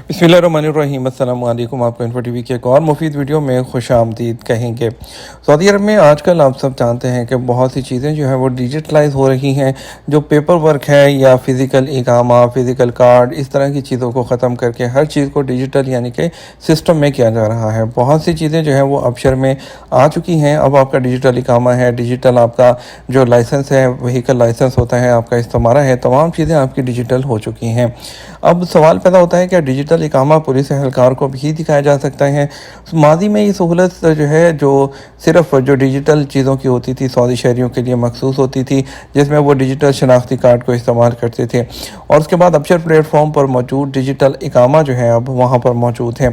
बिस्मिल्लाहिर्रहमानिर्रहीम। अस्सलाम वालेकुम। आपको इन्फो टीवी की एक और मुफीद वीडियो में खुश आमदीद कहेंगे। सऊदी अरब में आजकल आप सब जानते हैं कि बहुत सी चीज़ें जो हैं वो डिजिटलाइज हो रही हैं। जो पेपर वर्क है या फ़िज़िकल इकामा, फ़िज़िकल कार्ड, इस तरह की चीज़ों को ख़त्म करके हर चीज़ को डिजिटल यानी कि सिस्टम में किया जा रहा है। बहुत सी चीज़ें जो हैं वो अबशर में आ चुकी हैं। अब आपका डिजिटल इकामा है, डिजिटल आपका जो लाइसेंस है, व्हीकल लाइसेंस होता है, आपका इस्तेमारा है, तमाम चीज़ें आपकी डिजिटल हो चुकी हैं। अब सवाल पैदा होता है कि डिजिटल इकामा पुलिस एहलकार को भी दिखाया जा सकता है। माजी में ये सहूलत जो है जो सिर्फ जो डिजिटल चीज़ों की होती थी सऊदी शहरियों के लिए मखसूस होती थी, जिसमें वो डिजिटल शनाख्ती कार्ड को इस्तेमाल करते थे, और उसके बाद अबशर प्लेटफॉर्म पर मौजूद डिजिटल इकामा जो है अब वहाँ पर मौजूद है।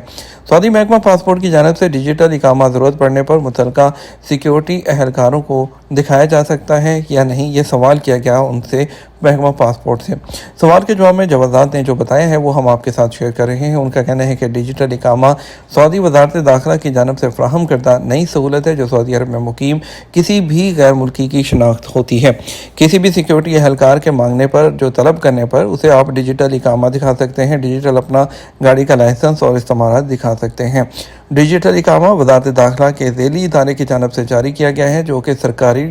सऊदी महकमा पासपोर्ट की जानिब से डिजिटल इकामा ज़रूरत पड़ने पर मुतलका सिक्योरिटी एहलकारों को दिखाया जा सकता है या नहीं, ये सवाल किया गया उनसे महकमा पासपोर्ट से। सवाल के जवाब में जवाज़ात ने जो बताया है वो हम आपके साथ शेयर कर रहे हैं। उनका कहना है कि डिजिटल इकामा सऊदी वज़ारत दाखिला की जानिब से फ्राहम करदा नई सहूलत है जो सऊदी अरब में मुकीम किसी भी गैर मुल्की की शनाख्त होती है। किसी भी सिक्योरिटी एहलकार के मांगने पर, जो तलब करने पर, उसे आप डिजिटल इकामा दिखा सकते हैं, डिजिटल अपना गाड़ी का लाइसेंस और इस्तेमाल दिखा सकते हैं। डिजिटल इकामा वज़ारत दाखिला के ज़ेली इदारे की जानिब से जारी किया गया है, जो कि सरकारी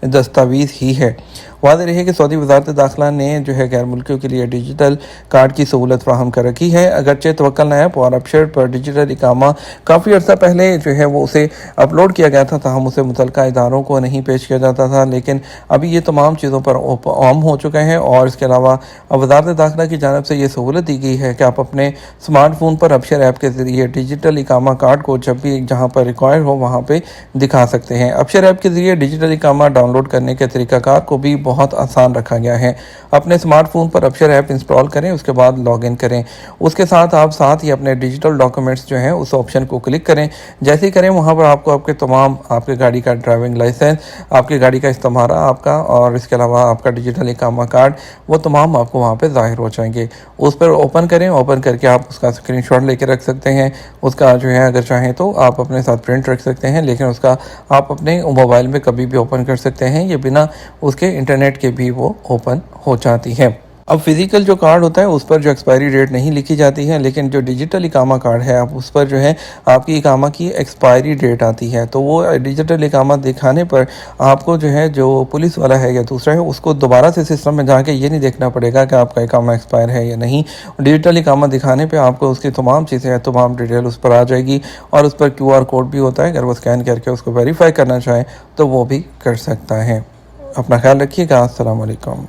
दस्तावेज़ ही है। वाज़ेह रही है कि सऊदी वज़ारत दाखिला ने जो है गैर मुल्कियों के लिए डिजिटल कार्ड की सहूलत फ्राहम कर रखी है। अगरचे तवक्कल ऐप और अबशर पर डिजिटल इकामा काफ़ी अर्सा पहले जो है वो उसे अपलोड किया गया था, हम उसे मुतल्लिका इदारों को नहीं पेश किया जाता था, लेकिन अभी ये तमाम चीज़ों पर आम हो चुका है। और इसके अलावा वज़ारत दाखिला की जानिब से ये सहूलत दी गई है कि आप अपने स्मार्टफोन पर अबशर ऐप के ज़रिए डिजिटल इकामा कार्ड को जब भी जहाँ पर रिक्वायर हो वहाँ पर दिखा सकते हैं। अबशर ऐप के ज़रिए डिजिटल इकामा डाउनलोड करने के तरीक़ाकार को भी बहुत आसान रखा गया है। अपने स्मार्टफोन पर अबशर ऐप इंस्टॉल करें, उसके बाद लॉगिन करें। उसके साथ ही अपने डिजिटल डॉक्यूमेंट्स जो हैं उस ऑप्शन को क्लिक करें। जैसे ही करें वहाँ पर आपको आपके गाड़ी का ड्राइविंग लाइसेंस, आपकी गाड़ी का इस्तेमारा आपका, और इसके अलावा आपका डिजिटल इकामा कार्ड, वो तमाम आपको वहाँ पे ज़ाहिर हो जाएंगे। उस पर ओपन करें। ओपन करके आप उसका स्क्रीनशॉट लेके रख सकते हैं। उसका जो है अगर चाहें तो आप अपने साथ प्रिंट रख सकते हैं, लेकिन उसका आप अपने मोबाइल में कभी भी ओपन कर सकते हैं। ये बिना उसके इंटरनेट के भी वो ओपन हो जाती है। अब फिज़िकल जो कार्ड होता है उस पर जो एक्सपायरी डेट नहीं लिखी जाती है, लेकिन जो डिजिटल इकामा कार्ड है आप उस पर जो है आपकी इकामा की एक्सपायरी डेट आती है। तो वो डिजिटल इकामा दिखाने पर आपको जो है जो पुलिस वाला है या दूसरा है उसको दोबारा से सिस्टम में जाके ये नहीं देखना पड़ेगा कि आपका इकामा एक्सपायर है या नहीं। डिजिटल इकामा दिखाने पर आपको उसकी तमाम चीज़ें, तमाम डिटेल उस पर आ जाएगी, और उस पर QR कोड भी होता है। अगर वो स्कैन करके उसको वेरीफाई करना चाहें तो वो भी कर सकता है। अपना ख्याल रखिएगा। अस्सलाम वालेकुम।